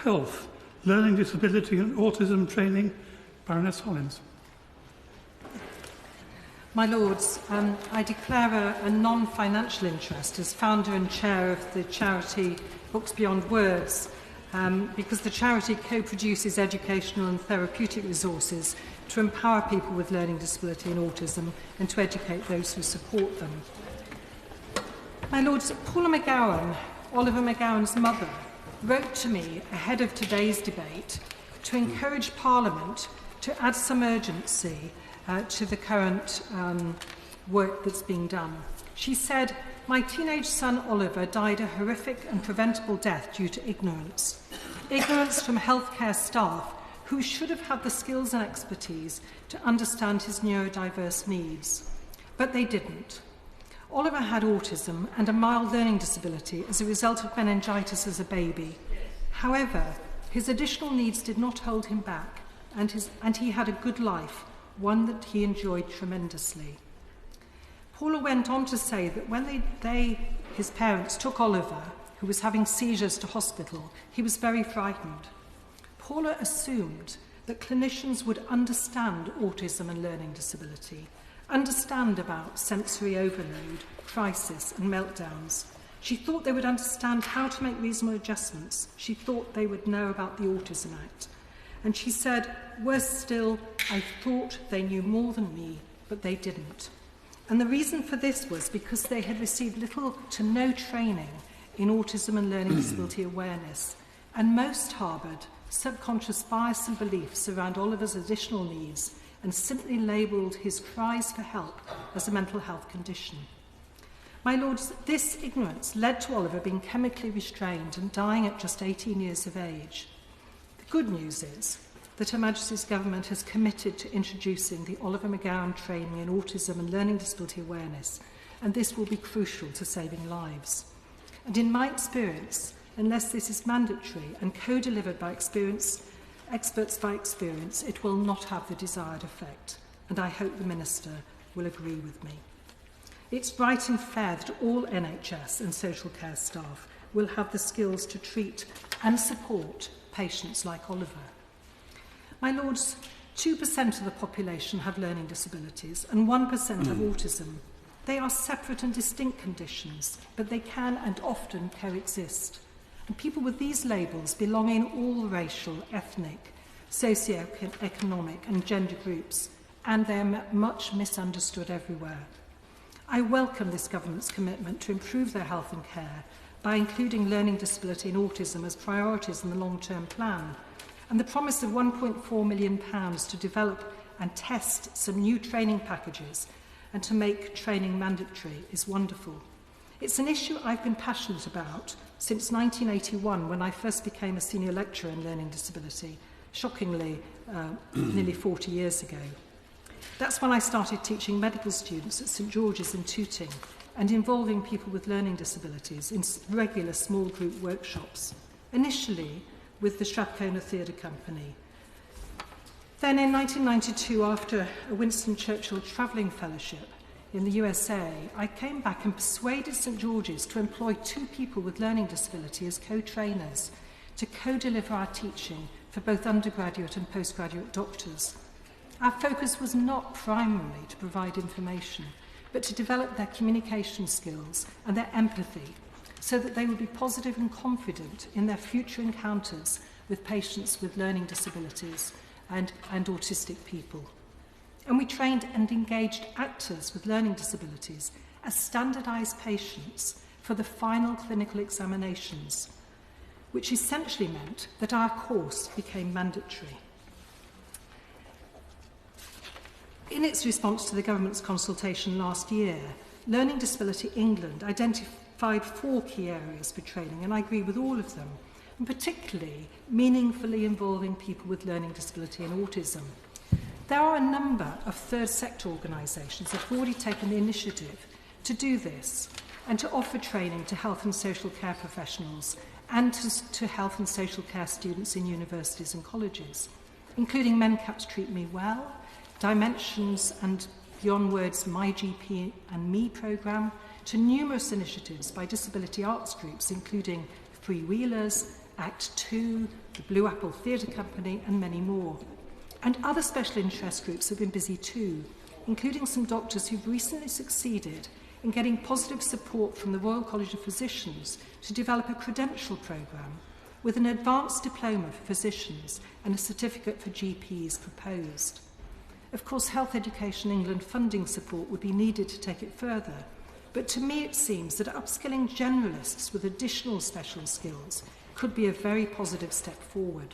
Health, Learning Disability and Autism Training, Baroness Hollins. My Lords, I declare a non-financial interest as founder and chair of the charity Books Beyond Words, because the charity co-produces educational and therapeutic resources to empower people with learning disability and autism and to educate those who support them. My Lords, Paula McGowan, Oliver McGowan's mother, wrote to me ahead of today's debate to encourage Parliament to add some urgency to the current work that's being done. She said, "My teenage son Oliver died a horrific and preventable death due to ignorance. Ignorance from healthcare staff who should have had the skills and expertise to understand his neurodiverse needs. But they didn't. Oliver had autism and a mild learning disability as a result of meningitis as a baby. However, his additional needs did not hold him back, and he had a good life, one that he enjoyed tremendously." Paula went on to say that when his parents, took Oliver, who was having seizures, to hospital, he was very frightened. Paula assumed that clinicians would understand autism and learning disability, understand about sensory overload, crisis and meltdowns. She thought they would understand how to make reasonable adjustments. She thought they would know about the Autism Act. And she said, "Worse still, I thought they knew more than me, but they didn't." And the reason for this was because they had received little to no training in autism and learning disability awareness, and most harboured subconscious bias and beliefs around Oliver's additional needs and simply labelled his cries for help as a mental health condition. My Lords, this ignorance led to Oliver being chemically restrained and dying at just 18 years of age. The good news is that Her Majesty's Government has committed to introducing the Oliver McGowan training in autism and learning disability awareness, and this will be crucial to saving lives. And in my experience, unless this is mandatory and co-delivered by experts by experience, it will not have the desired effect, and I hope the Minister will agree with me. It's right and fair that all NHS and social care staff will have the skills to treat and support patients like Oliver. My Lords, 2% of the population have learning disabilities and 1% have autism. They are separate and distinct conditions, but they can and often coexist. And people with these labels belong in all racial, ethnic, socio-economic and gender groups, and they're much misunderstood everywhere. I welcome this government's commitment to improve their health and care by including learning disability and autism as priorities in the long-term plan, and the promise of £1.4 million to develop and test some new training packages and to make training mandatory is wonderful. It's an issue I've been passionate about since 1981, when I first became a senior lecturer in learning disability, shockingly, nearly 40 years ago. That's when I started teaching medical students at St George's in Tooting and involving people with learning disabilities in regular small group workshops, initially with the Strathcona Theatre Company. Then in 1992, after a Winston Churchill travelling fellowship in the USA, I came back and persuaded St George's to employ 2 people with learning disability as co-trainers to co-deliver our teaching for both undergraduate and postgraduate doctors. Our focus was not primarily to provide information, but to develop their communication skills and their empathy so that they would be positive and confident in their future encounters with patients with learning disabilities and autistic people. And we trained and engaged actors with learning disabilities as standardised patients for the final clinical examinations, which essentially meant that our course became mandatory. In its response to the government's consultation last year, Learning Disability England identified 4 key areas for training, and I agree with all of them, and particularly meaningfully involving people with learning disability and autism. There are a number of third sector organisations that have already taken the initiative to do this and to offer training to health and social care professionals and to health and social care students in universities and colleges, including MenCap's Treat Me Well, Dimensions and Beyond Words' My GP and Me programme, to numerous initiatives by disability arts groups, including Freewheelers Act 2, the Blue Apple Theatre Company, and many more. And other special interest groups have been busy too, including some doctors who've recently succeeded in getting positive support from the Royal College of Physicians to develop a credential programme with an advanced diploma for physicians and a certificate for GPs proposed. Of course, Health Education England funding support would be needed to take it further, but to me it seems that upskilling generalists with additional special skills could be a very positive step forward.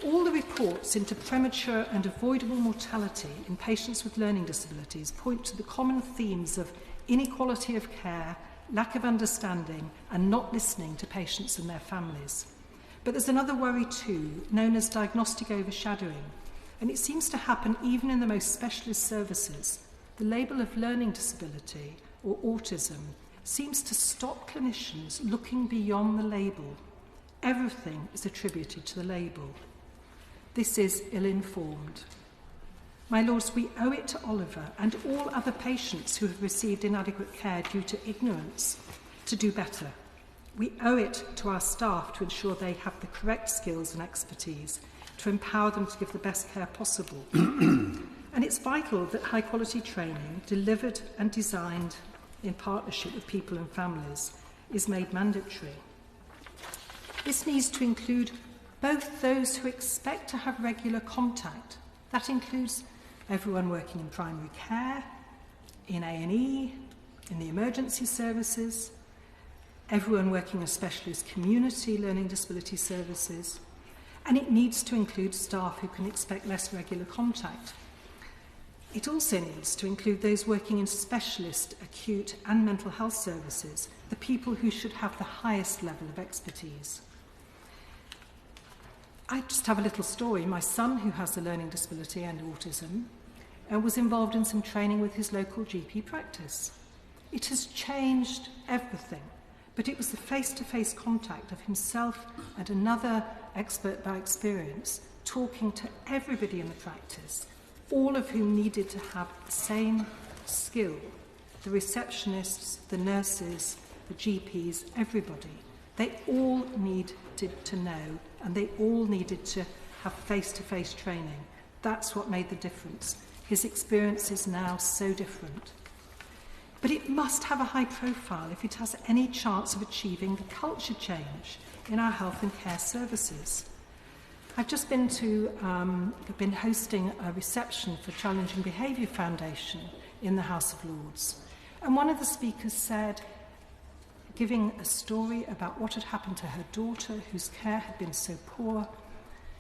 All the reports into premature and avoidable mortality in patients with learning disabilities point to the common themes of inequality of care, lack of understanding, and not listening to patients and their families. But there's another worry too, known as diagnostic overshadowing, and it seems to happen even in the most specialist services. The label of learning disability or autism seems to stop clinicians looking beyond the label. Everything is attributed to the label. This is ill-informed. My lords, we owe it to Oliver and all other patients who have received inadequate care due to ignorance to do better. We owe it to our staff to ensure they have the correct skills and expertise, to empower them to give the best care possible. And it's vital that high-quality training, delivered and designed in partnership with people and families, is made mandatory. This needs to include both those who expect to have regular contact. That includes everyone working in primary care, in A&E, in the emergency services, everyone working in specialist community learning disability services, and it needs to include staff who can expect less regular contact. It also needs to include those working in specialist, acute and mental health services, the people who should have the highest level of expertise. I just have a little story. My son, who has a learning disability and autism, was involved in some training with his local GP practice. It has changed everything, but it was the face-to-face contact of himself and another expert by experience talking to everybody in the practice, all of whom needed to have the same skill. The receptionists, the nurses, the GPs, everybody. They all needed to know, and they all needed to have face-to-face training. That's what made the difference. His experience is now so different. But it must have a high profile if it has any chance of achieving the culture change in our health and care services. I've just been hosting a reception for Challenging Behaviour Foundation in the House of Lords. And one of the speakers said, giving a story about what had happened to her daughter, whose care had been so poor,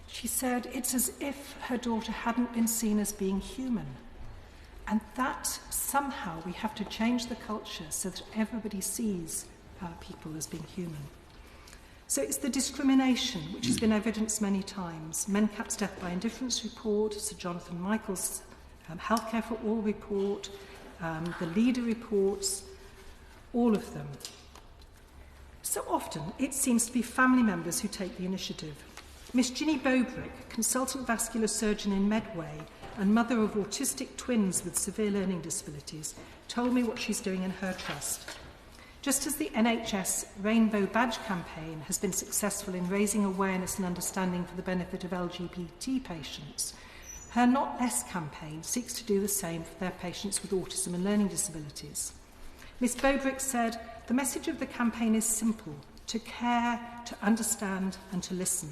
she said, it's as if her daughter hadn't been seen as being human. And that somehow we have to change the culture so that everybody sees people as being human. So it's the discrimination which has been evidenced many times. MenCap's Death by Indifference report, Sir Jonathan Michael's Healthcare for All report, the Leader reports, all of them. So often it seems to be family members who take the initiative. Miss Ginny Bobrick, consultant vascular surgeon in Medway and mother of autistic twins with severe learning disabilities, told me what she's doing in her trust. Just as the NHS Rainbow Badge campaign has been successful in raising awareness and understanding for the benefit of LGBT patients, her Not Less campaign seeks to do the same for their patients with autism and learning disabilities. Miss Bobrick said, the message of the campaign is simple: to care, to understand and to listen.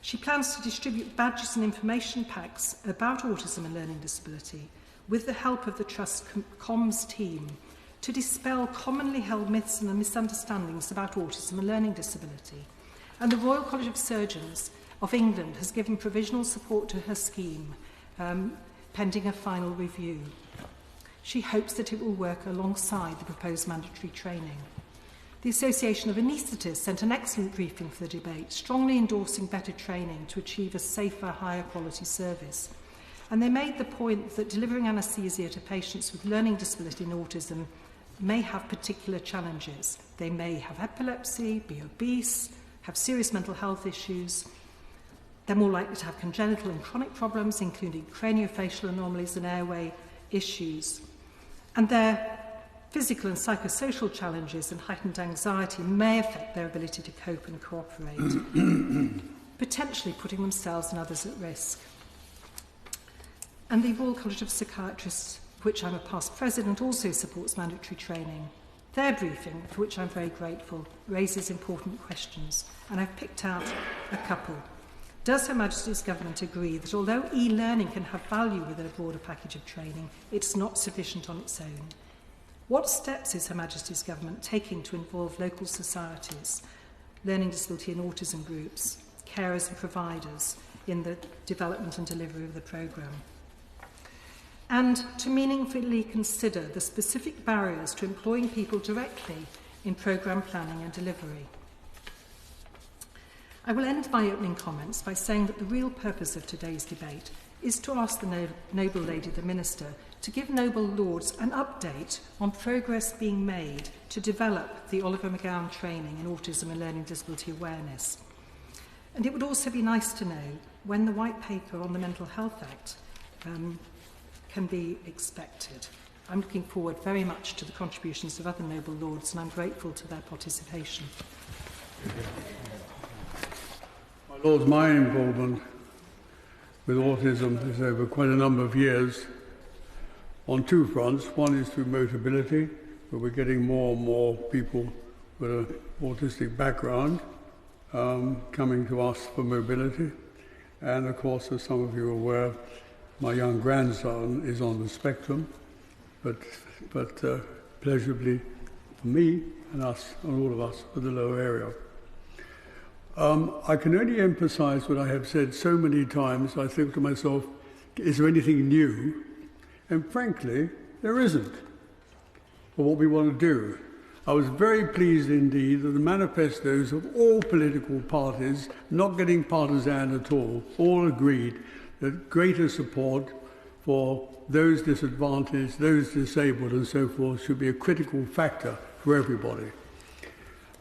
She plans to distribute badges and information packs about autism and learning disability with the help of the Trust comms team to dispel commonly held myths and misunderstandings about autism and learning disability. And the Royal College of Surgeons of England has given provisional support to her scheme, pending a final review. She hopes that it will work alongside the proposed mandatory training. The Association of Anaesthetists sent an excellent briefing for the debate, strongly endorsing better training to achieve a safer, higher quality service. And they made the point that delivering anaesthesia to patients with learning disability and autism may have particular challenges. They may have epilepsy, be obese, have serious mental health issues. They're more likely to have congenital and chronic problems, including craniofacial anomalies and airway issues. And they're Physical and psychosocial challenges and heightened anxiety may affect their ability to cope and cooperate, potentially putting themselves and others at risk. And the Royal College of Psychiatrists, for which I'm a past president, also supports mandatory training. Their briefing, for which I'm very grateful, raises important questions, and I've picked out a couple. Does Her Majesty's Government agree that although e-learning can have value within a broader package of training, it's not sufficient on its own? What steps is Her Majesty's Government taking to involve local societies, learning disability and autism groups, carers and providers in the development and delivery of the programme? And to meaningfully consider the specific barriers to employing people directly in programme planning and delivery. I will end my opening comments by saying that the real purpose of today's debate is to ask the Noble Lady, the Minister, to give Noble Lords an update on progress being made to develop the Oliver McGowan training in autism and learning disability awareness. And it would also be nice to know when the White Paper on the Mental Health Act can be expected. I'm looking forward very much to the contributions of other Noble Lords, and I'm grateful to their participation. My Lords, my involvement with autism is over quite a number of years on two fronts. One is through Motability, where we're getting more and more people with an autistic background coming to us for mobility. And of course, as some of you are aware, my young grandson is on the spectrum, but pleasurably for me and us and all of us with the low area. I can only emphasize what I have said so many times. I think to myself, is there anything new? And frankly, there isn't for what we want to do. I was very pleased indeed that the manifestos of all political parties, not getting partisan at all agreed that greater support for those disadvantaged, those disabled and so forth should be a critical factor for everybody.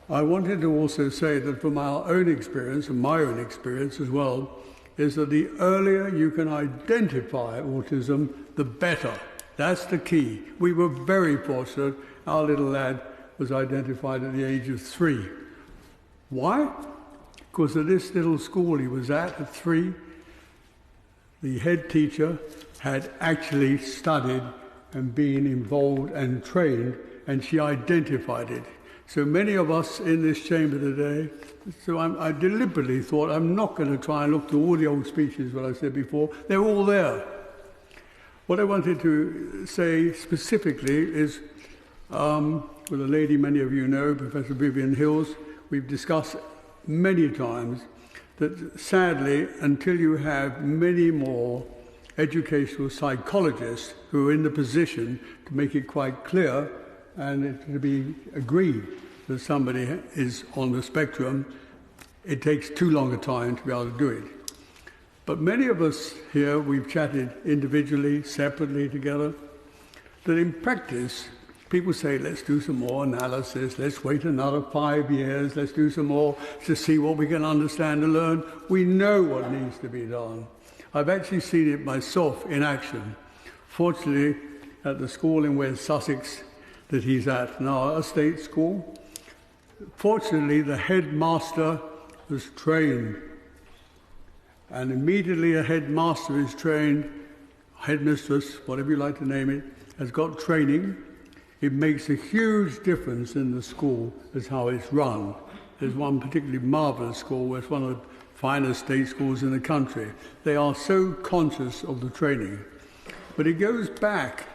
I wanted to also say that from our own experience, and my own experience as well, is that the earlier you can identify autism, the better. That's the key. We were very fortunate. Our little lad was identified at the age of 3. Why? Because at this little school he was at 3, the head teacher had actually studied and been involved and trained, and she identified it. So many of us in this chamber today, I deliberately thought I'm not going to try and look through all the old speeches, what I said before. They're all there. What I wanted to say specifically is, with a lady many of you know, Professor Vivian Hills, we've discussed many times that sadly, until you have many more educational psychologists who are in the position to make it quite clear and it to be agreed that somebody is on the spectrum, it takes too long a time to be able to do it. But many of us here, we've chatted individually, separately together, that in practice, people say, let's do some more analysis, let's wait another 5 years, let's do some more to see what we can understand and learn. We know what needs to be done. I've actually seen it myself in action. Fortunately, at the school in West Sussex that he's at now, a state school, fortunately the headmaster was trained. And immediately a headmaster is trained, headmistress, whatever you like to name it, has got training. It makes a huge difference in the school as how it's run. There's one particularly marvellous school where it's one of the finest state schools in the country. They are so conscious of the training. But it goes back,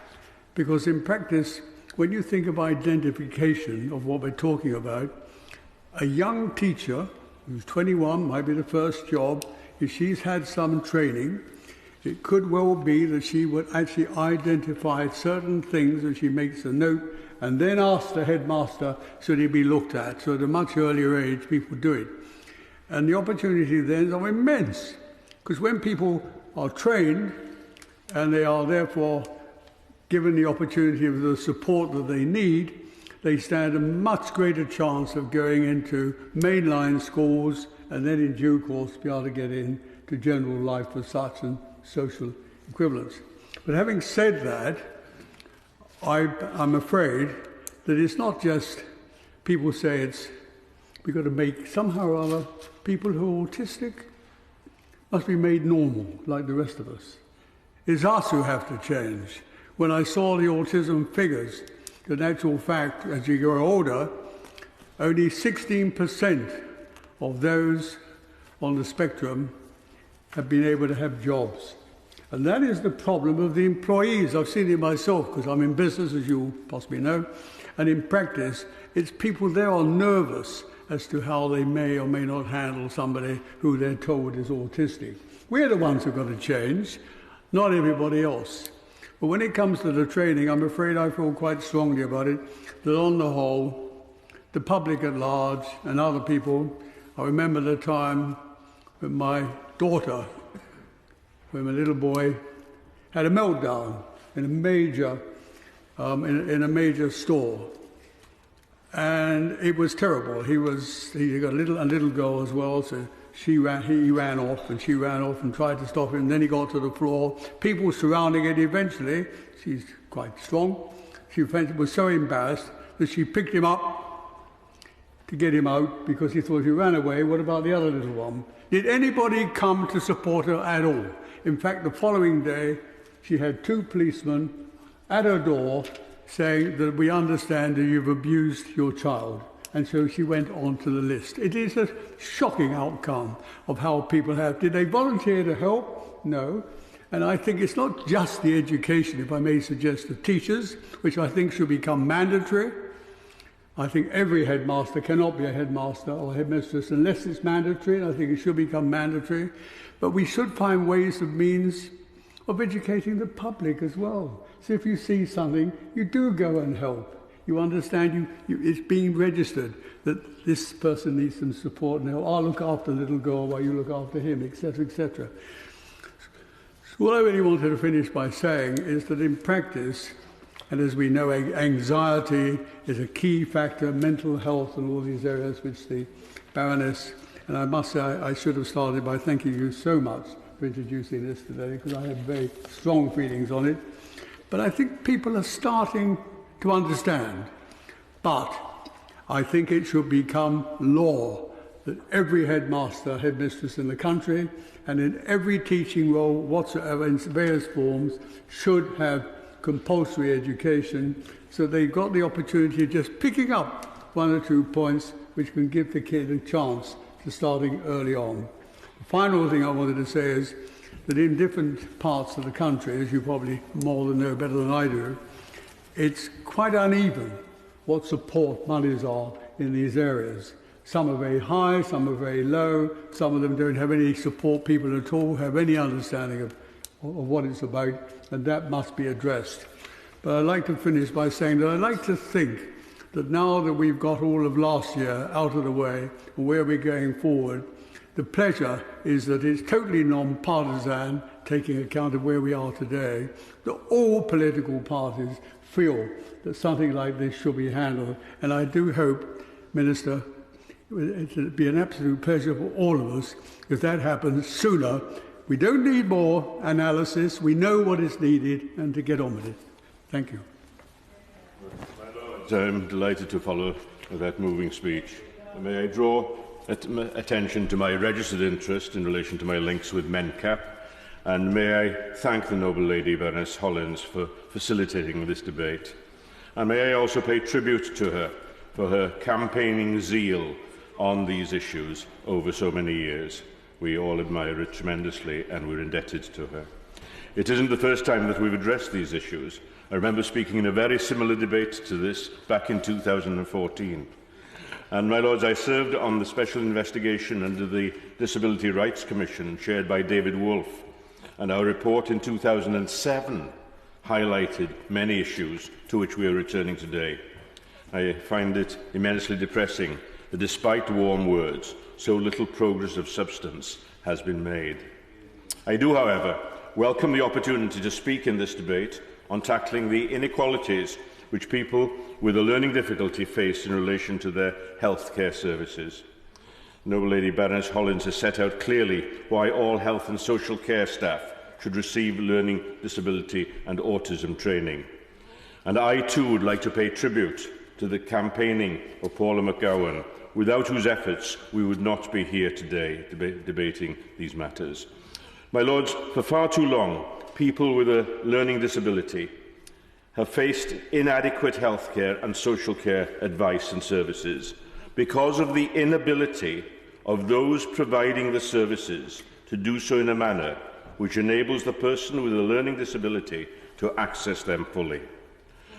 because in practice, when you think of identification of what we're talking about, a young teacher who's 21, might be the first job, if she's had some training, it could well be that she would actually identify certain things and she makes a note and then ask the headmaster should he be looked at. So at a much earlier age, people do it. And the opportunity then are immense, because when people are trained and they are therefore given the opportunity of the support that they need, they stand a much greater chance of going into mainline schools and then in due course be able to get into general life as such and social equivalence. But having said that, I'm afraid that it's not just people say we've got to make somehow or other people who are autistic must be made normal like the rest of us. It's us who have to change. When I saw the autism figures, in actual fact, as you grow older, only 16% of those on the spectrum have been able to have jobs. And that is the problem of the employees. I've seen it myself because I'm in business, as you possibly know. And in practice, it's people there are nervous as to how they may or may not handle somebody who they're told is autistic. We're the ones who've got to change, not everybody else. But when it comes to the training, I'm afraid I feel quite strongly about it, that on the whole, the public at large and other people, I remember the time when my daughter, when my little boy had a meltdown in a major, in a major store. And it was terrible. He got a little girl as well, so he ran off and tried to stop him. And then he got to the floor. People surrounding it eventually. She's quite strong. She was so embarrassed that she picked him up to get him out because he thought he ran away. What about the other little one? Did anybody come to support her at all? In fact, the following day, she had 2 policemen at her door saying that we understand that you've abused your child. And so she went on to the list. It is a shocking outcome of how people have. Did they volunteer to help? No. And I think it's not just the education, if I may suggest, of teachers, which I think should become mandatory. I think every headmaster cannot be a headmaster or headmistress unless it's mandatory, and I think it should become mandatory. But we should find ways of means of educating the public as well. So if you see something, you do go and help. You understand it's being registered that this person needs some support and help. I'll look after the little girl while you look after him, etc., etc. So what I really wanted to finish by saying is that in practice, and as we know, anxiety is a key factor, mental health and all these areas which the Baroness, and I must say I should have started by thanking you so much for introducing this today, because I have very strong feelings on it. But I think people are starting to understand. But I think it should become law that every headmaster, headmistress in the country, and in every teaching role whatsoever in various forms, should have compulsory education, so they've got the opportunity of just picking up 1 or 2 points which can give the kid a chance to starting early on. The final thing I wanted to say is that in different parts of the country, as you probably more than know better than I do, it's quite uneven what support monies are in these areas. Some are very high, some are very low, some of them don't have any support people at all, have any understanding of what it's about, and that must be addressed. But I'd like to finish by saying that I'd like to think that now that we've got all of last year out of the way and where we're going forward, the pleasure is that it's totally non-partisan, taking account of where we are today, that all political parties feel that something like this should be handled. And I do hope, Minister, it will be an absolute pleasure for all of us if that happens sooner. We don't need more analysis. We know what is needed, and to get on with it. Thank you. I'm delighted to follow that moving speech. May I draw attention to my registered interest in relation to my links with MENCAP, and may I thank the noble lady Baroness Hollins for facilitating this debate. And may I also pay tribute to her for her campaigning zeal on these issues over so many years. We all admire it tremendously, and we're indebted to her. It isn't the first time that we've addressed these issues. I remember speaking in a very similar debate to this back in 2014. And, my lords, I served on the special investigation under the Disability Rights Commission, chaired by David Wolfe, and our report in 2007 highlighted many issues to which we are returning today. I find it immensely depressing that, despite warm words, so little progress of substance has been made. I do, however, welcome the opportunity to speak in this debate on tackling the inequalities which people with a learning difficulty face in relation to their healthcare services. Noble Lady Baroness Hollins has set out clearly why all health and social care staff should receive learning disability and autism training. And I too would like to pay tribute to the campaigning of Paula McGowan, without whose efforts we would not be here today debating these matters. My Lords, for far too long, people with a learning disability have faced inadequate healthcare and social care advice and services because of the inability of those providing the services to do so in a manner which enables the person with a learning disability to access them fully.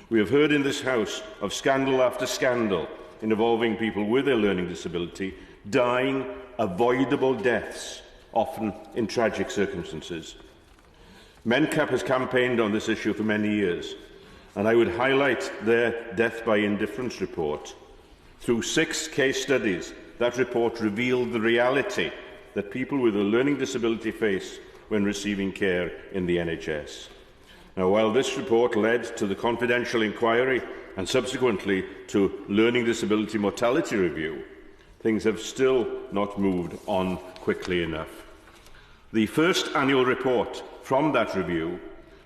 We have heard in this House of scandal after scandal involving people with a learning disability dying avoidable deaths, often in tragic circumstances. MENCAP has campaigned on this issue for many years, and I would highlight their Death by Indifference report. Through 6 case studies, that report revealed the reality that people with a learning disability face when receiving care in the NHS. Now, while this report led to the confidential inquiry and subsequently to learning disability mortality review, things have still not moved on quickly enough. The first annual report from that review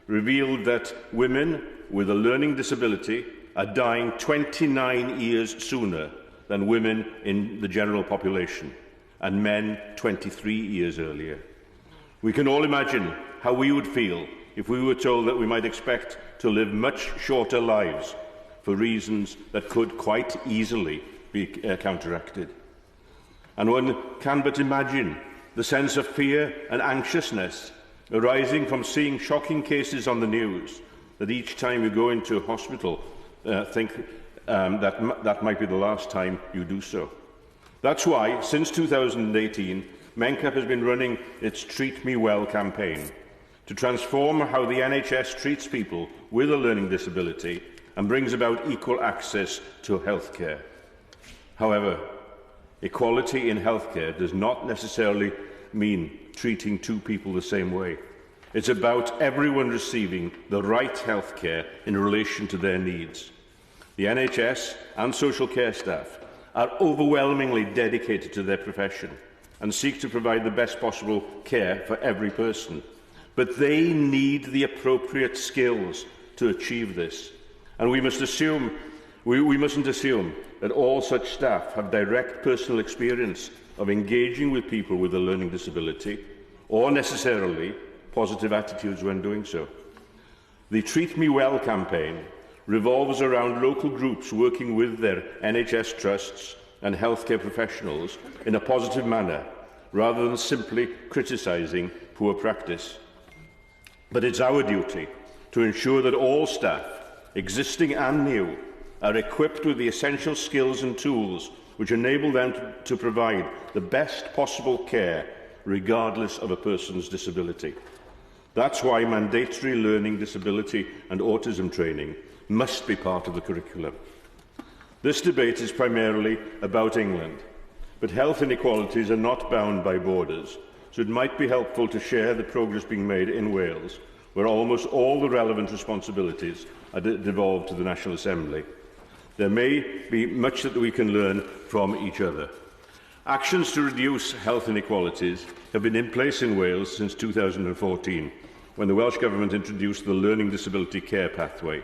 revealed that women with a learning disability are dying 29 years sooner than women in the general population, and men 23 years earlier. We can all imagine how we would feel if we were told that we might expect to live much shorter lives for reasons that could quite easily be counteracted. And one can but imagine the sense of fear and anxiousness arising from seeing shocking cases on the news, that each time you go into a hospital, think that might be the last time you do so. That's why, since 2018, MENCAP has been running its Treat Me Well campaign to transform how the NHS treats people with a learning disability and brings about equal access to healthcare. However, equality in healthcare does not necessarily mean treating 2 people the same way. It's about everyone receiving the right healthcare in relation to their needs. The NHS and social care staff are overwhelmingly dedicated to their profession and seek to provide the best possible care for every person. But they need the appropriate skills to achieve this. And we mustn't assume that all such staff have direct personal experience of engaging with people with a learning disability, or necessarily positive attitudes when doing so. The Treat Me Well campaign revolves around local groups working with their NHS trusts and healthcare professionals in a positive manner, rather than simply criticising poor practice. But it's our duty to ensure that all staff, existing and new, are equipped with the essential skills and tools which enable them to provide the best possible care, regardless of a person's disability. That's why mandatory learning disability and autism training must be part of the curriculum. This debate is primarily about England, but health inequalities are not bound by borders, so it might be helpful to share the progress being made in Wales, where almost all the relevant responsibilities are devolved to the National Assembly. There may be much that we can learn from each other. Actions to reduce health inequalities have been in place in Wales since 2014, when the Welsh Government introduced the Learning Disability Care Pathway.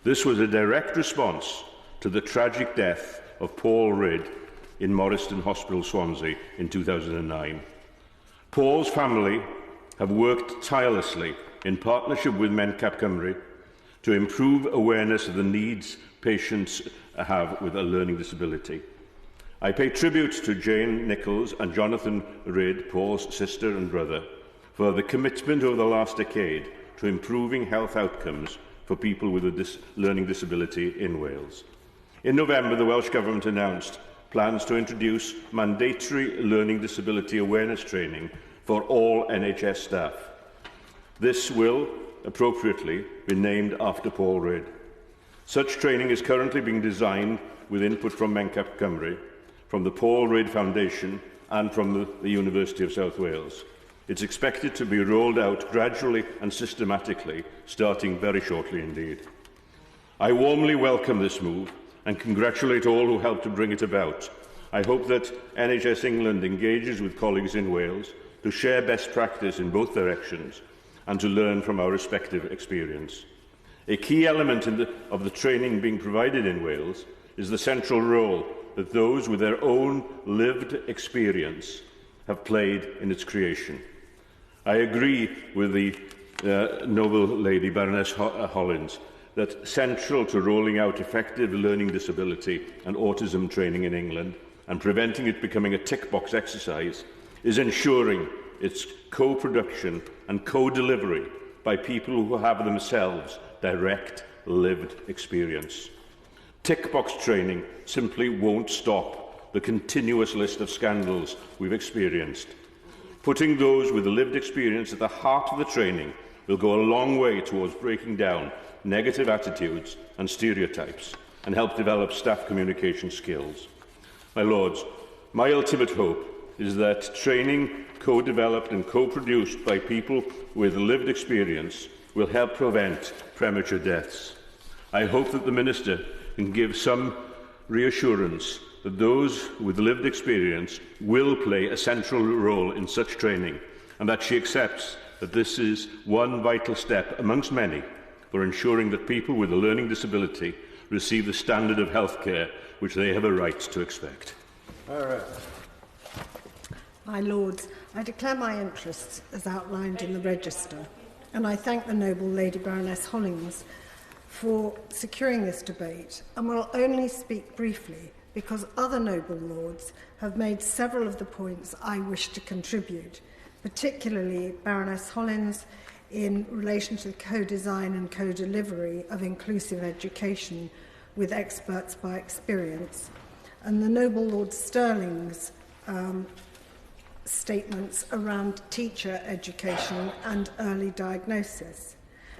This was a direct response to the tragic death of Paul Ridd in Morriston Hospital, Swansea, in 2009. Paul's family have worked tirelessly in partnership with MENCAP Cymru to improve awareness of the needs patients have with a learning disability. I pay tribute to Jane Nichols and Jonathan Ridd, Paul's sister and brother, for the commitment over the last decade to improving health outcomes for people with a learning disability in Wales. In November, the Welsh Government announced plans to introduce mandatory learning disability awareness training for all NHS staff. This will, appropriately, be named after Paul Ridd. Such training is currently being designed with input from MENCAP Cymru, from the Paul Ridd Foundation and from the University of South Wales. It's expected to be rolled out gradually and systematically, starting very shortly indeed. I warmly welcome this move and congratulate all who helped to bring it about. I hope that NHS England engages with colleagues in Wales to share best practice in both directions and to learn from our respective experience. A key element of the training being provided in Wales is the central role that those with their own lived experience have played in its creation. I agree with the noble lady Baroness Hollins that central to rolling out effective learning disability and autism training in England and preventing it becoming a tick-box exercise is ensuring its co-production and co-delivery by people who have themselves direct lived experience. Tick-box training simply won't stop the continuous list of scandals we've experienced. Putting those with lived experience at the heart of the training will go a long way towards breaking down negative attitudes and stereotypes and help develop staff communication skills. My Lords, my ultimate hope is that training co-developed and co-produced by people with lived experience will help prevent premature deaths. I hope that the Minister can give some reassurance that those with lived experience will play a central role in such training and that she accepts that this is one vital step amongst many for ensuring that people with a learning disability receive the standard of healthcare which they have a right to expect. My Lords, I declare my interests as outlined in the register, and I thank the noble Lady Baroness Hollins for securing this debate, and will only speak briefly because other noble lords have made several of the points I wish to contribute, particularly Baroness Hollins in relation to the co-design and co-delivery of inclusive education with experts by experience, and the noble Lord Stirling's statements around teacher education and early diagnosis.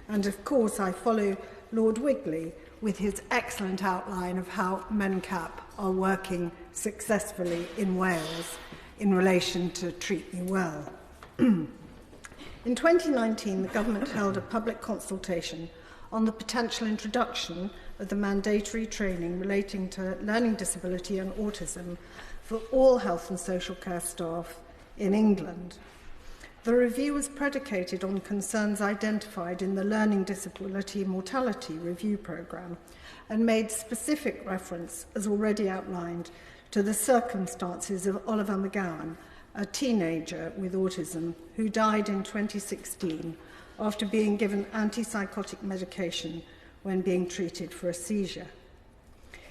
And of course I follow Lord Wigley with his excellent outline of how MENCAP are working successfully in Wales in relation to Treat Me Well. In 2019, the government held a public consultation on the potential introduction of the mandatory training relating to learning disability and autism for all health and social care staff in England. The review was predicated on concerns identified in the Learning Disability Mortality Review Programme and made specific reference, as already outlined, to the circumstances of Oliver McGowan, a teenager with autism who died in 2016 after being given antipsychotic medication when being treated for a seizure.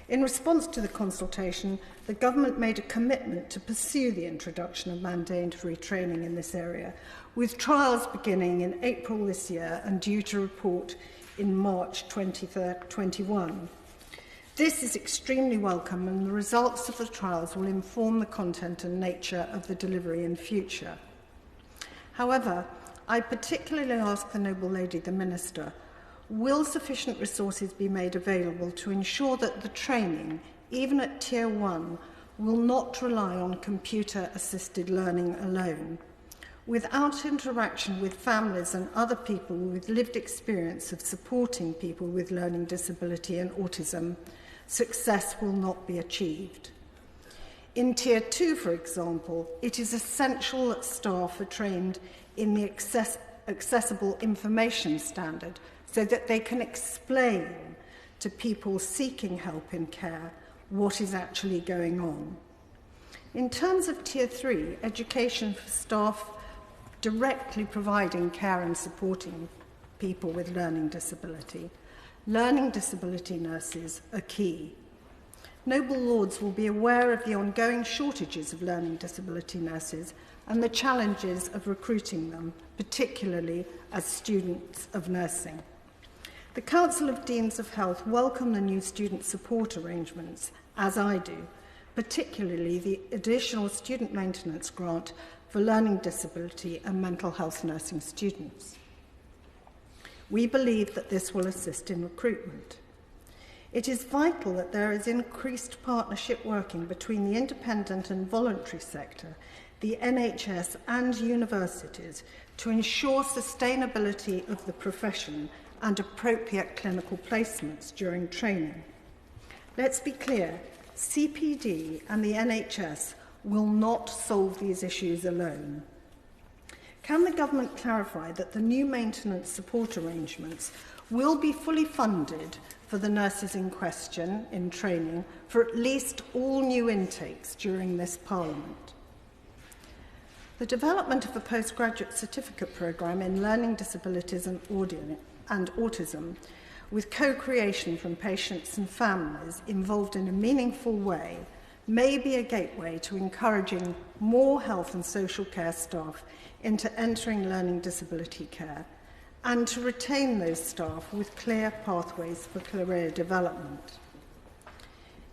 In response to the consultation, the government made a commitment to pursue the introduction of mandatory training in this area, with trials beginning in April this year and due to report in March 2021. This is extremely welcome, and the results of the trials will inform the content and nature of the delivery in future. However, I particularly ask the noble lady, the Minister, will sufficient resources be made available to ensure that the training, even at Tier 1, will not rely on computer-assisted learning alone? Without interaction with families and other people with lived experience of supporting people with learning disability and autism, success will not be achieved. In Tier 2, for example, it is essential that staff are trained in the accessible information standard so that they can explain to people seeking help in care what is actually going on. In terms of Tier 3, education for staff directly providing care and supporting people with learning disability nurses are key. Noble Lords will be aware of the ongoing shortages of learning disability nurses and the challenges of recruiting them, particularly as students of nursing. The Council of Deans of Health welcome the new student support arrangements, as I do, particularly the additional student maintenance grant for learning disability and mental health nursing students. We believe that this will assist in recruitment. It is vital that there is increased partnership working between the independent and voluntary sector, the NHS and universities to ensure sustainability of the profession and appropriate clinical placements during training. Let's be clear, CPD and the NHS will not solve these issues alone. Can the government clarify that the new maintenance support arrangements will be fully funded for the nurses in question in training for at least all new intakes during this Parliament? The development of a postgraduate certificate programme in learning disabilities and autism, with co-creation from patients and families involved in a meaningful way, may be a gateway to encouraging more health and social care staff into entering learning disability care and to retain those staff with clear pathways for career development.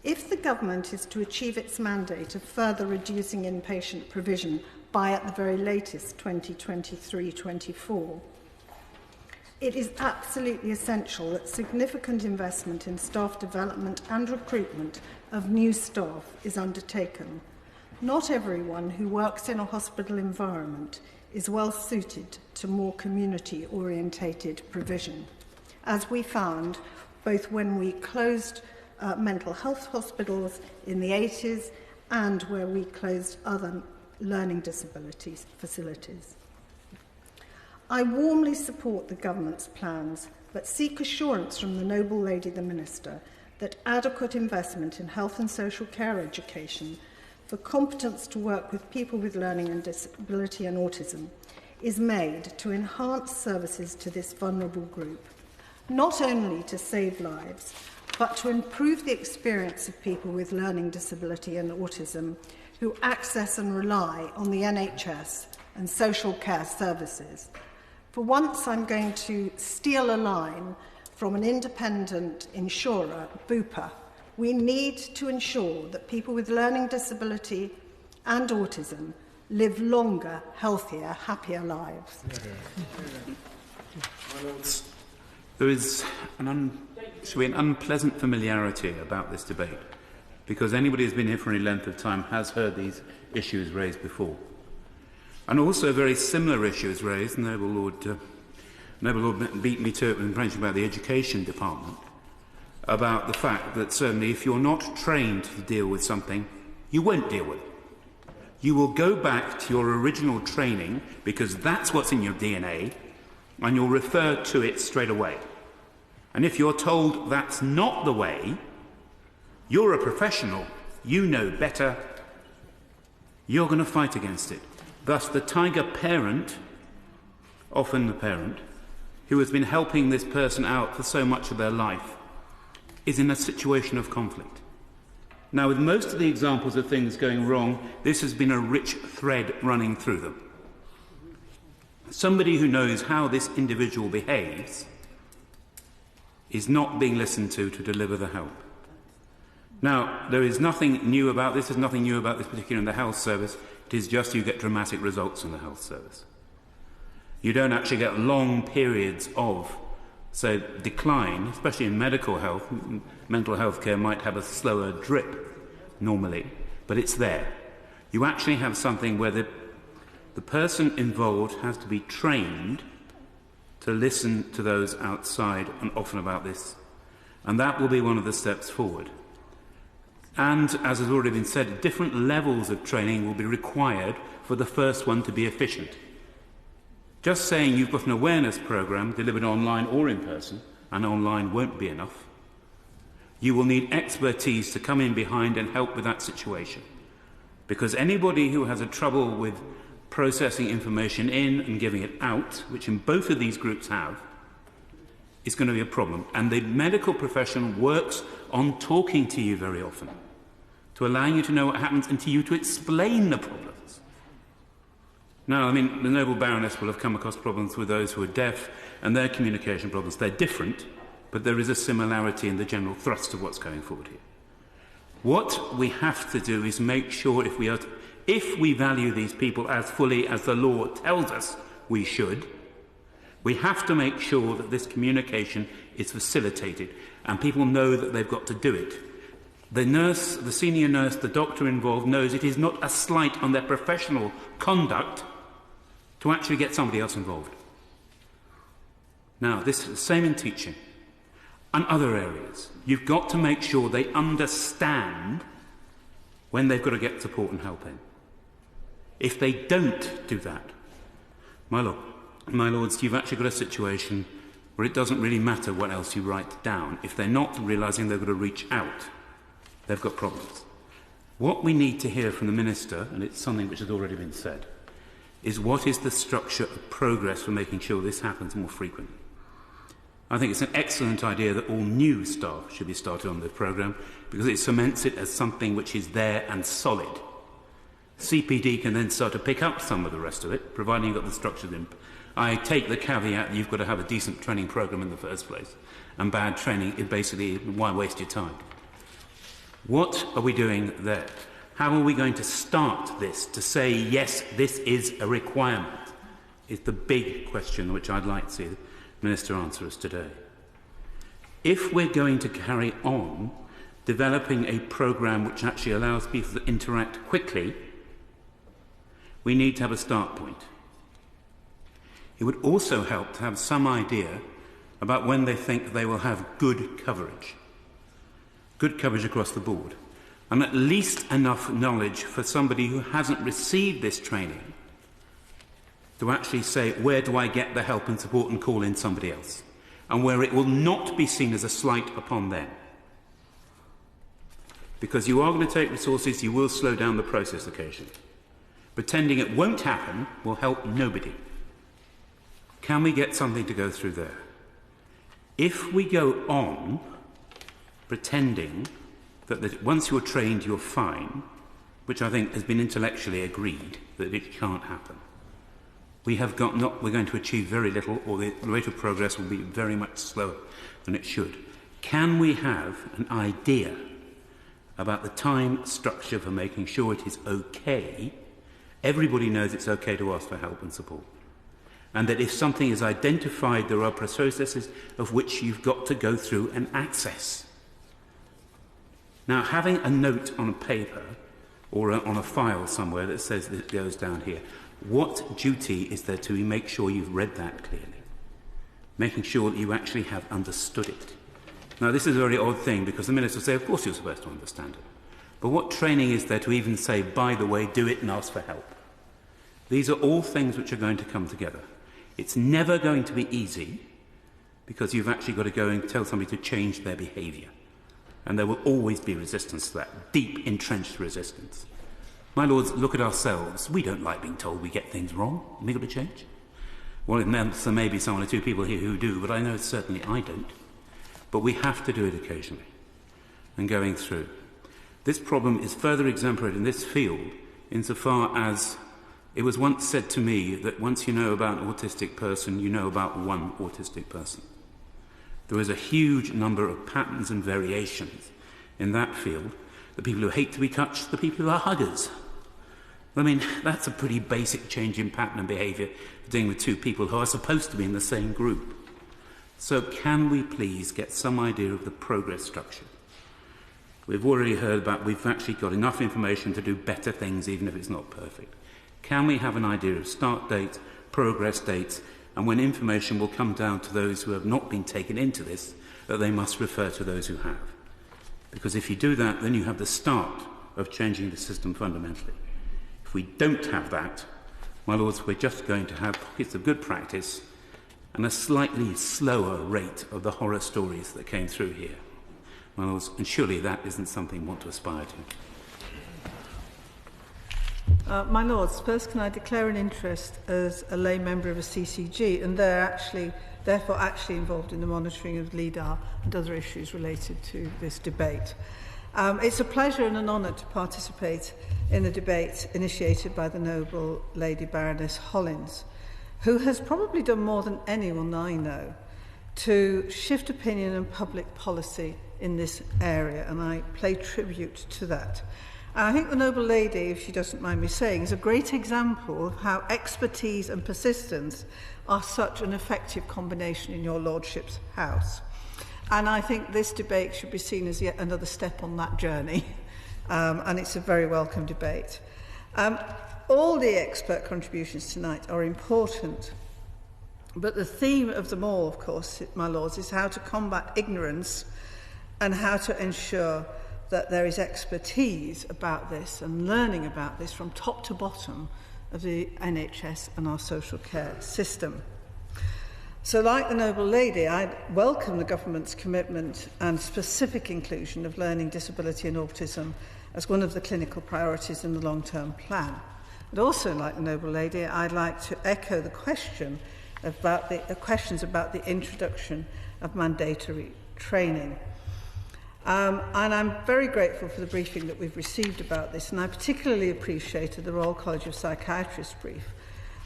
If the government is to achieve its mandate of further reducing inpatient provision by at the very latest 2023-24, it is absolutely essential that significant investment in staff development and recruitment of new staff is undertaken. Not everyone who works in a hospital environment is well suited to more community-orientated provision, as we found both when we closed mental health hospitals in the 80s and where we closed other learning disabilities facilities. I warmly support the government's plans, but seek assurance from the noble lady the Minister that adequate investment in health and social care education for competence to work with people with learning and disability and autism is made to enhance services to this vulnerable group, not only to save lives, but to improve the experience of people with learning disability and autism who access and rely on the NHS and social care services. For once, I'm going to steal a line from an independent insurer, Bupa. We need to ensure that people with learning disability and autism live longer, healthier, happier lives. There is an unpleasant familiarity about this debate, because anybody who's been here for any length of time has heard these issues raised before. And also very similar issues raised, Noble Lord beat me to it when French about the Education Department, about the fact that certainly if you're not trained to deal with something, you won't deal with it. You will go back to your original training because that's what's in your DNA, and you'll refer to it straight away. And if you're told that's not the way, you're a professional, you know better, you're going to fight against it. Thus, the tiger parent, often the parent, who has been helping this person out for so much of their life, is in a situation of conflict. Now, with most of the examples of things going wrong, this has been a rich thread running through them. Somebody who knows how this individual behaves is not being listened to deliver the help. Now, there is nothing new about this. There's nothing new about this particular in the health service. It is just you get dramatic results in the health service. You don't actually get long periods of, say, decline, especially in medical health. Mental health care might have a slower drip normally, but it's there. You actually have something where the person involved has to be trained to listen to those outside and often about this. And that will be one of the steps forward. And, as has already been said, different levels of training will be required for the first one to be efficient. Just saying you've got an awareness programme delivered online or in person, and online won't be enough. You will need expertise to come in behind and help with that situation. Because anybody who has a trouble with processing information in and giving it out, which in both of these groups have, is going to be a problem. And the medical profession works on talking to you very often, to allowing you to know what happens and to you to explain the problems. Now, I mean, the noble Baroness will have come across problems with those who are deaf and their communication problems. They're different, but there is a similarity in the general thrust of what's going forward here. What we have to do is make sure if we value these people as fully as the law tells us we should, we have to make sure that this communication is facilitated and people know that they've got to do it. The nurse, the senior nurse, the doctor involved knows it is not a slight on their professional conduct to actually get somebody else involved. Now, this is the same in teaching and other areas. You've got to make sure they understand when they've got to get support and help in. If they don't do that, My Lords, you've actually got a situation where it doesn't really matter what else you write down. If they're not realising they've got to reach out, they've got problems. What we need to hear from the Minister, and it's something which has already been said, is what is the structure of progress for making sure this happens more frequently. I think it's an excellent idea that all new staff should be started on this programme because it cements it as something which is there and solid. CPD can then start to pick up some of the rest of it, providing you've got the structures in. I take the caveat that you've got to have a decent training programme in the first place, and bad training is basically why waste your time. What are we doing there? How are we going to start this to say, yes, this is a requirement? Is the big question which I'd like to see the Minister answer us today. If we're going to carry on developing a programme which actually allows people to interact quickly, we need to have a start point. It would also help to have some idea about when they think they will have good coverage across the board, and at least enough knowledge for somebody who hasn't received this training to actually say, where do I get the help and support, and call in somebody else, and where it will not be seen as a slight upon them. Because you are going to take resources, you will slow down the process occasionally. Pretending it won't happen will help nobody. Can we get something to go through there? If we go on pretending that once you're trained you're fine, which I think has been intellectually agreed that it can't happen, we're going to achieve very little, or the rate of progress will be very much slower than it should. Can we have an idea about the time structure for making sure it is okay? Everybody knows it's okay to ask for help and support. And that if something is identified, there are processes of which you've got to go through and access. Now, having a note on a paper or on a file somewhere that says that it goes down here, what duty is there to make sure you've read that clearly? Making sure that you actually have understood it. Now, this is a very odd thing because the Minister will say, of course you're supposed to understand it. But what training is there to even say, by the way, do it and ask for help? These are all things which are going to come together. It's never going to be easy because you've actually got to go and tell somebody to change their behaviour. And there will always be resistance to that, deep, entrenched resistance. My Lords, look at ourselves. We don't like being told we get things wrong. We've got to change. Well, there may be one or two people here who do, but I know certainly I don't. But we have to do it occasionally and going through. This problem is further exemplified in this field insofar as it was once said to me that once you know about an autistic person, you know about one autistic person. There is a huge number of patterns and variations in that field. The people who hate to be touched, the people who are huggers. I mean, that's a pretty basic change in pattern and behaviour for dealing with two people who are supposed to be in the same group. So can we please get some idea of the progress structure? We've already heard about we've actually got enough information to do better things even if it's not perfect. Can we have an idea of start dates, progress dates, and when information will come down to those who have not been taken into this, that they must refer to those who have? Because if you do that, then you have the start of changing the system fundamentally. If we don't have that, my Lords, we're just going to have pockets of good practice and a slightly slower rate of the horror stories that came through here. My Lords, and surely that isn't something we want to aspire to. My Lords, first can I declare an interest as a lay member of a CCG, and therefore actually involved in the monitoring of LIDAR and other issues related to this debate. It's a pleasure and an honour to participate in the debate initiated by the noble Lady Baroness Hollins, who has probably done more than anyone I know to shift opinion and public policy in this area, and I pay tribute to that. And I think the noble lady, if she doesn't mind me saying, is a great example of how expertise and persistence are such an effective combination in your Lordship's house. And I think this debate should be seen as yet another step on that journey, and it's a very welcome debate. All the expert contributions tonight are important, but the theme of them all, of course, my Lords, is how to combat ignorance and how to ensure that there is expertise about this and learning about this from top to bottom of the NHS and our social care system. So, like the Noble Lady, I welcome the government's commitment and specific inclusion of learning disability and autism as one of the clinical priorities in the long-term plan. And also, like the Noble Lady, I'd like to echo the questions about the introduction of mandatory training. And I'm very grateful for the briefing that we've received about this, and I particularly appreciated the Royal College of Psychiatrists brief,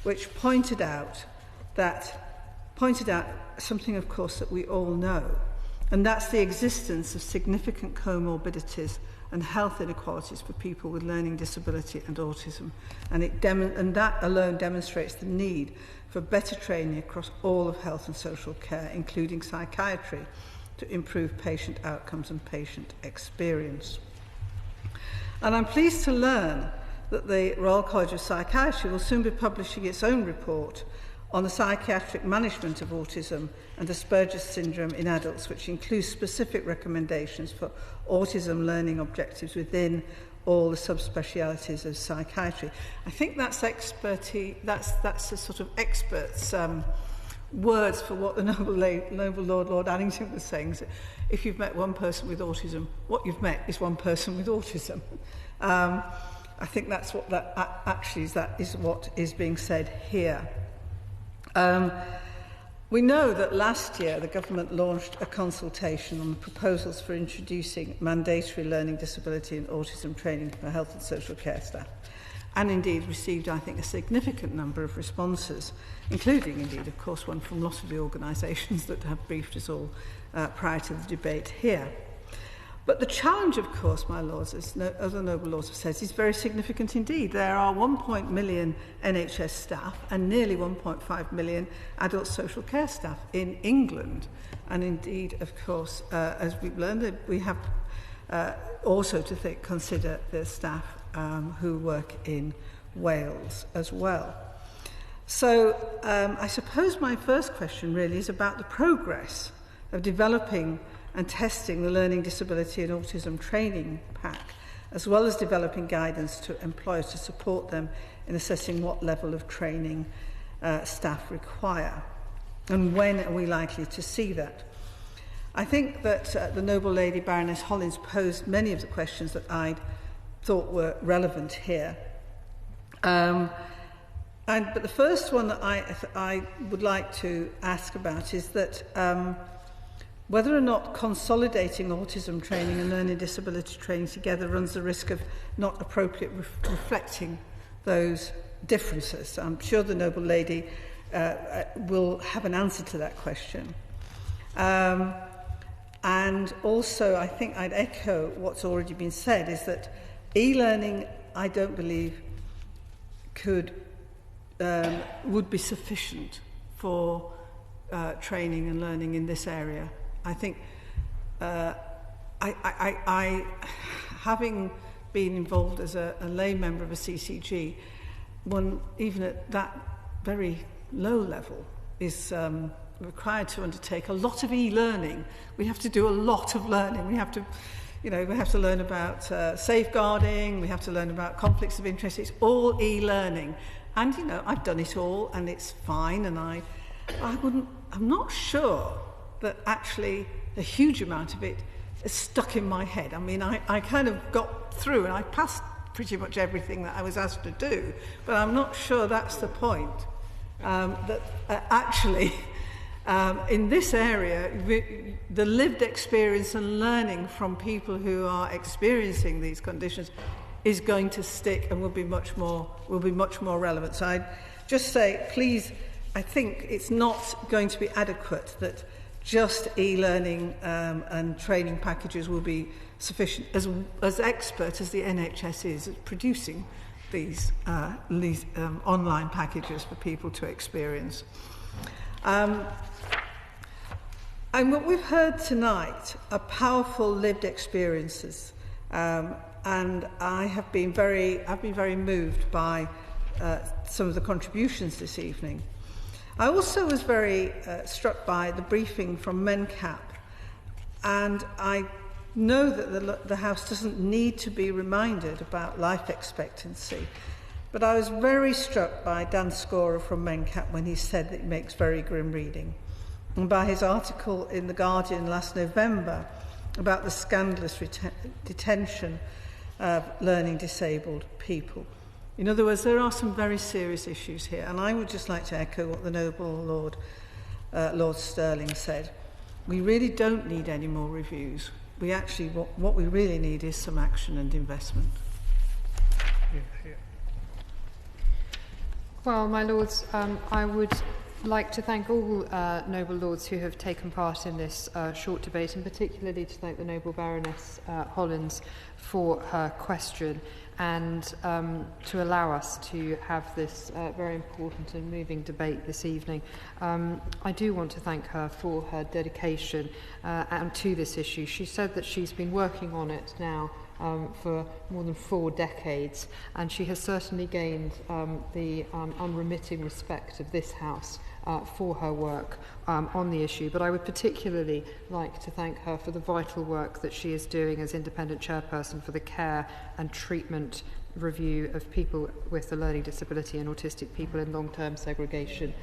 which pointed out something, of course, that we all know, and that's the existence of significant comorbidities and health inequalities for people with learning disability and autism. And that alone demonstrates the need for better training across all of health and social care, including psychiatry, to improve patient outcomes and patient experience. And I'm pleased to learn that the Royal College of Psychiatry will soon be publishing its own report on the psychiatric management of autism and Asperger's syndrome in adults, which includes specific recommendations for autism learning objectives within all the subspecialities of psychiatry. I think that's expertise, that's a sort of expert's words for what the Noble Lord Addington was saying. So if you've met one person with autism, what you've met is one person with autism. I think that's what that is what is being said here. We know that last year the government launched a consultation on the proposals for introducing mandatory learning disability and autism training for health and social care staff, and indeed received, I think, a significant number of responses, including, indeed, of course, one from lots of the organisations that have briefed us all prior to the debate here. But the challenge, of course, my lords, as other noble lords have said, is very significant indeed. There are 1 million NHS staff and nearly 1.5 million adult social care staff in England. And indeed, of course, as we've learned, we have also to consider the staff who work in Wales as well. So I suppose my first question really is about the progress of developing and testing the Learning Disability and Autism Training Pack, as well as developing guidance to employers to support them in assessing what level of training staff require. And when are we likely to see that? I think that the Noble Lady Baroness Hollins posed many of the questions that I thought were relevant here. But the first one that I would like to ask about is that whether or not consolidating autism training and learning disability training together runs the risk of not appropriately reflecting those differences. I'm sure the Noble Lady will have an answer to that question. And also, I think I'd echo what's already been said, is that e-learning, I don't believe, would be sufficient for training and learning in this area. I think I having been involved as a lay member of a CCG, one even at that very low level is required to undertake a lot of e-learning. We have to do a lot of learning. We have to learn about safeguarding. We have to learn about conflicts of interest. It's all e-learning, and I've done it all, and it's fine. And I'm not sure that actually a huge amount of it is stuck in my head. I mean, I kind of got through and I passed pretty much everything that I was asked to do, but I'm not sure that's the point. Actually, in this area, the lived experience and learning from people who are experiencing these conditions is going to stick and will be much more relevant. So I'd just say, please, I think it's not going to be adequate that just e-learning and training packages will be sufficient, as expert as the NHS is at producing these online packages for people to experience. And what we've heard tonight are powerful lived experiences, and I've been very moved by some of the contributions this evening. I also was very struck by the briefing from MenCap, and I know that the House doesn't need to be reminded about life expectancy, But I was very struck by Dan Scorer from MenCap when he said that it makes very grim reading, and by his article in The Guardian last November about the scandalous detention of learning disabled people. In other words, there are some very serious issues here, and I would just like to echo what the Noble Lord Sterling said. We really don't need any more reviews. We actually, what we really need is some action and investment. Well, my Lords, I would like to thank all Noble Lords who have taken part in this short debate, and particularly to thank the Noble Baroness Hollins for her question and to allow us to have this very important and moving debate this evening. I do want to thank her for her dedication to this issue. She said that she's been working on it now for more than 4 decades, and she has certainly gained the unremitting respect of this House for her work on the issue. But I would particularly like to thank her for the vital work that she is doing as independent chairperson for the care and treatment review of people with a learning disability and autistic people in long-term segregation.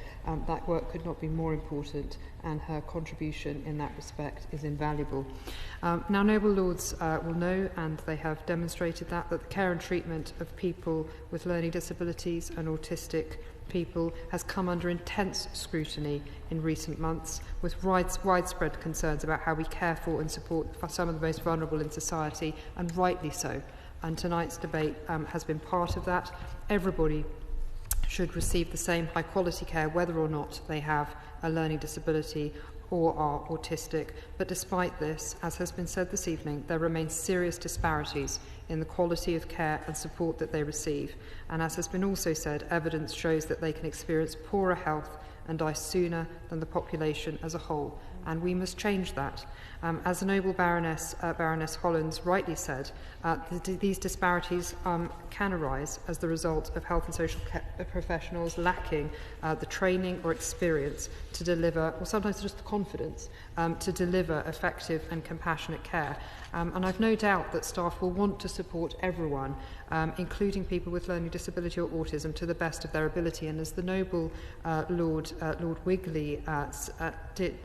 That work could not be more important, and her contribution in that respect is invaluable. Now, Noble Lords will know, and they have demonstrated that the care and treatment of people with learning disabilities and autistic people has come under intense scrutiny in recent months, with widespread concerns about how we care for and support some of the most vulnerable in society, and rightly so. And tonight's debate has been part of that. Everybody should receive the same high quality care whether or not they have a learning disability or are autistic. But despite this, as has been said this evening, there remain serious disparities in the quality of care and support that they receive. And as has been also said, evidence shows that they can experience poorer health and die sooner than the population as a whole. And we must change that. As the Noble Baroness Hollins rightly said, these disparities can arise as the result of health and social professionals lacking the training or experience to deliver, or sometimes just the confidence, to deliver effective and compassionate care. And I've no doubt that staff will want to support everyone, including people with learning disability or autism, to the best of their ability. And as the Noble Lord Wigley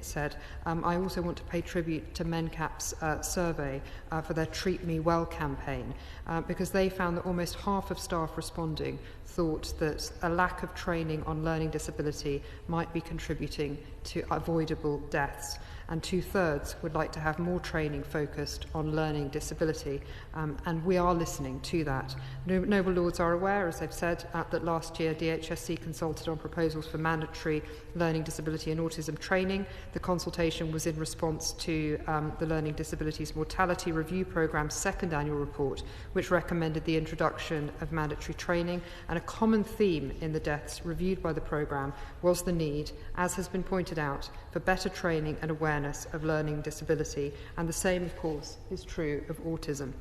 said, I also want to pay tribute to MenCap's survey for their Treat Me Well campaign, because they found that almost half of staff responding thought that a lack of training on learning disability might be contributing to avoidable deaths, and 2/3 would like to have more training focused on learning disability, and we are listening to that. Noble Lords are aware, as they've said, that last year DHSC consulted on proposals for mandatory learning disability and autism training. The consultation was in response to the Learning Disabilities Mortality Review Programme's second annual report, which recommended the introduction of mandatory training, and a common theme in the deaths reviewed by the programme was the need, as has been pointed out, for better training and awareness of learning disability, and the same, of course, is true of autism.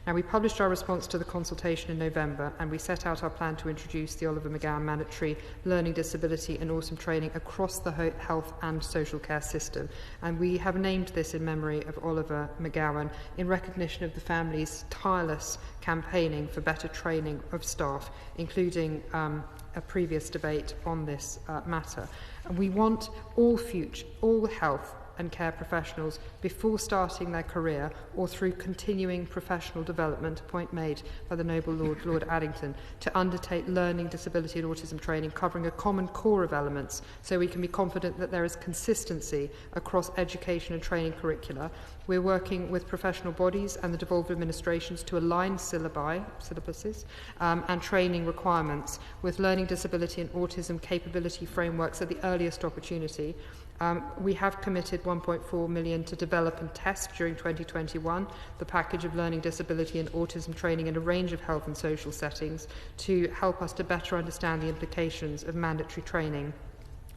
Now, we published our response to the consultation in November, and we set out our plan to introduce the Oliver McGowan mandatory learning disability and autism training across the health and social care system. And we have named this in memory of Oliver McGowan in recognition of the family's tireless campaigning for better training of staff, including a previous debate on this matter. And we want all health and care professionals, before starting their career or through continuing professional development, a point made by the Noble Lord Addington, to undertake learning disability and autism training covering a common core of elements, so we can be confident that there is consistency across education and training curricula. We're working with professional bodies and the devolved administrations to align syllabuses and training requirements with learning disability and autism capability frameworks at the earliest opportunity. We have committed £1.4 million to develop and test during 2021 the package of learning disability and autism training in a range of health and social settings to help us to better understand the implications of mandatory training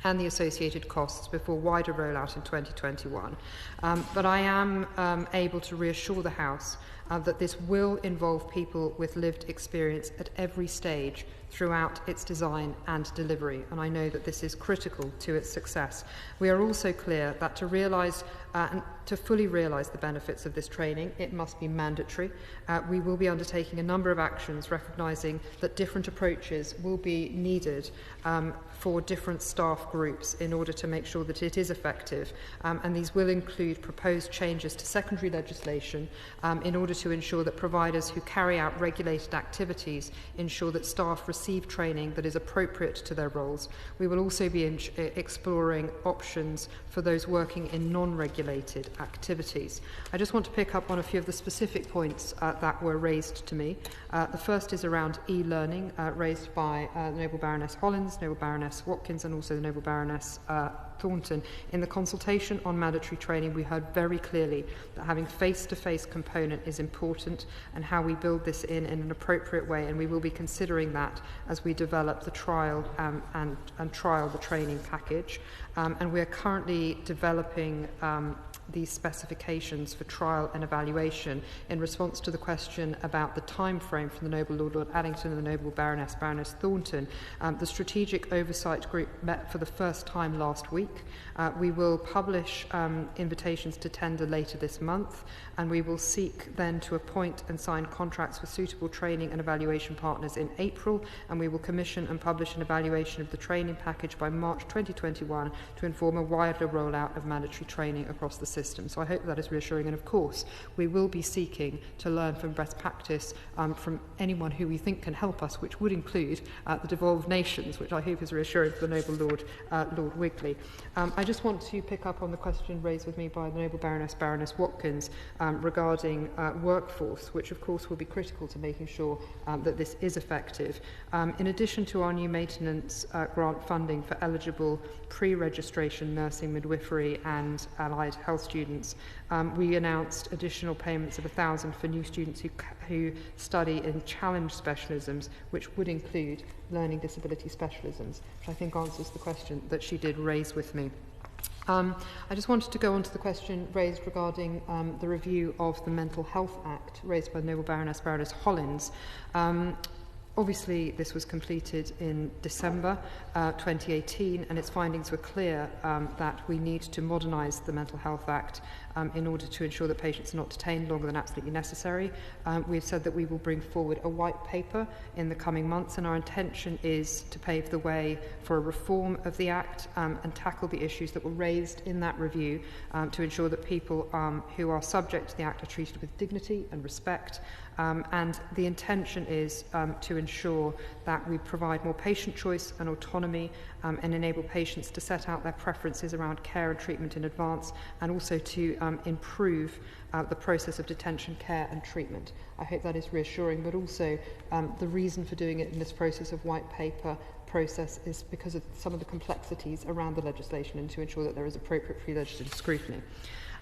and the associated costs before wider rollout in 2021. But I am able to reassure the House that this will involve people with lived experience at every stage throughout its design and delivery, and I know that this is critical to its success. We are also clear that to realise and to fully realise the benefits of this training, it must be mandatory. We will be undertaking a number of actions, recognising that different approaches will be needed for different staff groups in order to make sure that it is effective, and these will include proposed changes to secondary legislation in order to ensure that providers who carry out regulated activities ensure that staff receive training that is appropriate to their roles. We will also be exploring options for those working in non-regulated activities. I just want to pick up on a few of the specific points that were raised to me. The first is around e-learning, raised by the Noble Baroness Hollins, Noble Baroness Watkins, and also the Noble Baroness Thornton. In the consultation on mandatory training, we heard very clearly that having face-to-face component is important, and how we build this in an appropriate way, and we will be considering that as we develop the trial and trial the training package. And we are currently developing these specifications for trial and evaluation in response to the question about the time frame from the Noble Lord Addington and the Noble Baroness Thornton. The Strategic Oversight Group met for the first time last week. We will publish invitations to tender later this month, and we will seek then to appoint and sign contracts with suitable training and evaluation partners in April, and we will commission and publish an evaluation of the training package by March 2021 to inform a wider rollout of mandatory training across the system. So I hope that is reassuring, and of course we will be seeking to learn from best practice from anyone who we think can help us, which would include the devolved nations, which I hope is reassuring for the Noble Lord, Lord Wigley. I just want to pick up on the question raised with me by the Noble Baroness Watkins regarding workforce, which of course will be critical to making sure that this is effective. In addition to our new maintenance grant funding for eligible pre-registration nursing, midwifery and allied health students, we announced additional payments of £1,000 for new students who study in challenge specialisms, which would include learning disability specialisms, which I think answers the question that she did raise with me. I just wanted to go on to the question raised regarding the review of the Mental Health Act, raised by the Noble Baroness Hollins. Obviously, this was completed in December 2018, and its findings were clear that we need to modernise the Mental Health Act in order to ensure that patients are not detained longer than absolutely necessary. We've said that we will bring forward a white paper in the coming months, and our intention is to pave the way for a reform of the Act and tackle the issues that were raised in that review to ensure that people who are subject to the Act are treated with dignity and respect. And the intention is to ensure that we provide more patient choice and autonomy and enable patients to set out their preferences around care and treatment in advance, and also to improve the process of detention, care and treatment. I hope that is reassuring, but also the reason for doing it in this process of white paper process is because of some of the complexities around the legislation, and to ensure that there is appropriate pre-legislative scrutiny.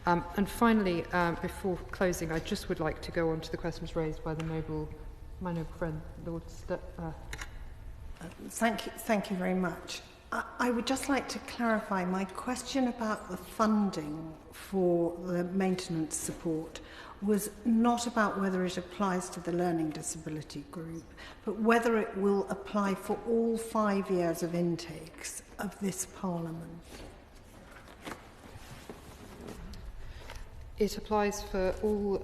And finally, before closing, I just would like to go on to the questions raised by my noble friend, Lord Thank you very much. I would just like to clarify my question about the funding for the maintenance support was not about whether it applies to the learning disability group, but whether it will apply for all 5 years of intakes of this Parliament. It applies for all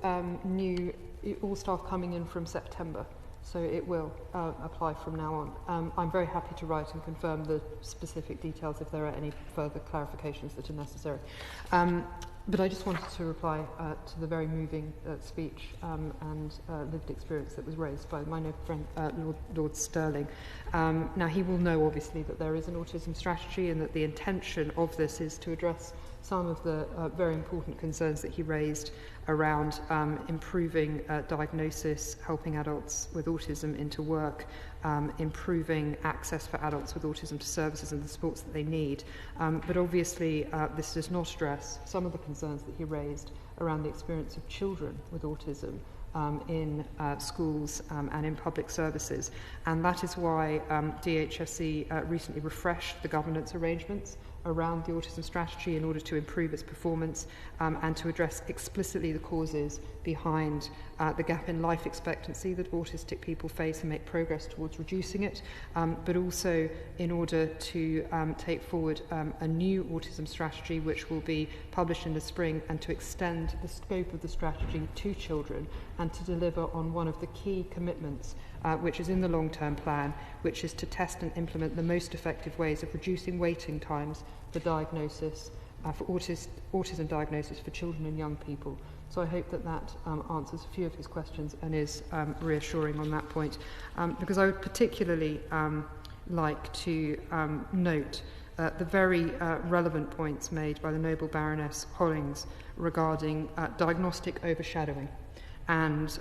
all staff coming in from September, so it will apply from now on. I'm very happy to write and confirm the specific details if there are any further clarifications that are necessary. But I just wanted to reply to the very moving speech and lived experience that was raised by my noble friend Lord Sterling. Now, he will know obviously that there is an autism strategy, and that the intention of this is to address some of the very important concerns that he raised around improving diagnosis, helping adults with autism into work, improving access for adults with autism to services and the supports that they need. But obviously this does not address some of the concerns that he raised around the experience of children with autism, in schools and in public services. And that is why DHSE recently refreshed the governance arrangements around the autism strategy in order to improve its performance and to address explicitly the causes behind the gap in life expectancy that autistic people face and make progress towards reducing it, but also in order to take forward a new autism strategy which will be published in the spring, and to extend the scope of the strategy to children and to deliver on one of the key commitments which is in the long-term plan, which is to test and implement the most effective ways of reducing waiting times for diagnosis, for autism diagnosis for children and young people. So I hope that that answers a few of his questions and is reassuring on that point, because I would particularly like to note the very relevant points made by the Noble Baroness Hollings regarding diagnostic overshadowing and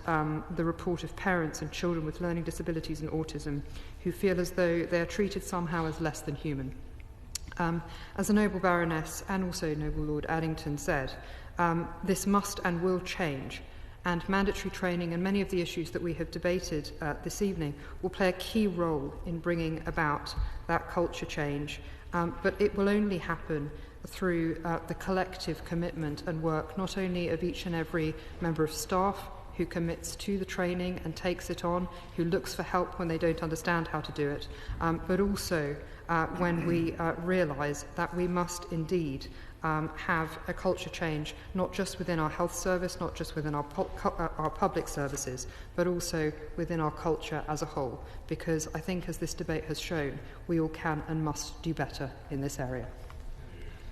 the report of parents and children with learning disabilities and autism who feel as though they are treated somehow as less than human. As the Noble Baroness and also Noble Lord Addington said, this must and will change, and mandatory training and many of the issues that we have debated this evening will play a key role in bringing about that culture change, but it will only happen through the collective commitment and work not only of each and every member of staff who commits to the training and takes it on, who looks for help when they don't understand how to do it, but also when we realise that we must indeed have a culture change, not just within our health service, not just within our public services, but also within our culture as a whole. Because I think, as this debate has shown, we all can and must do better in this area.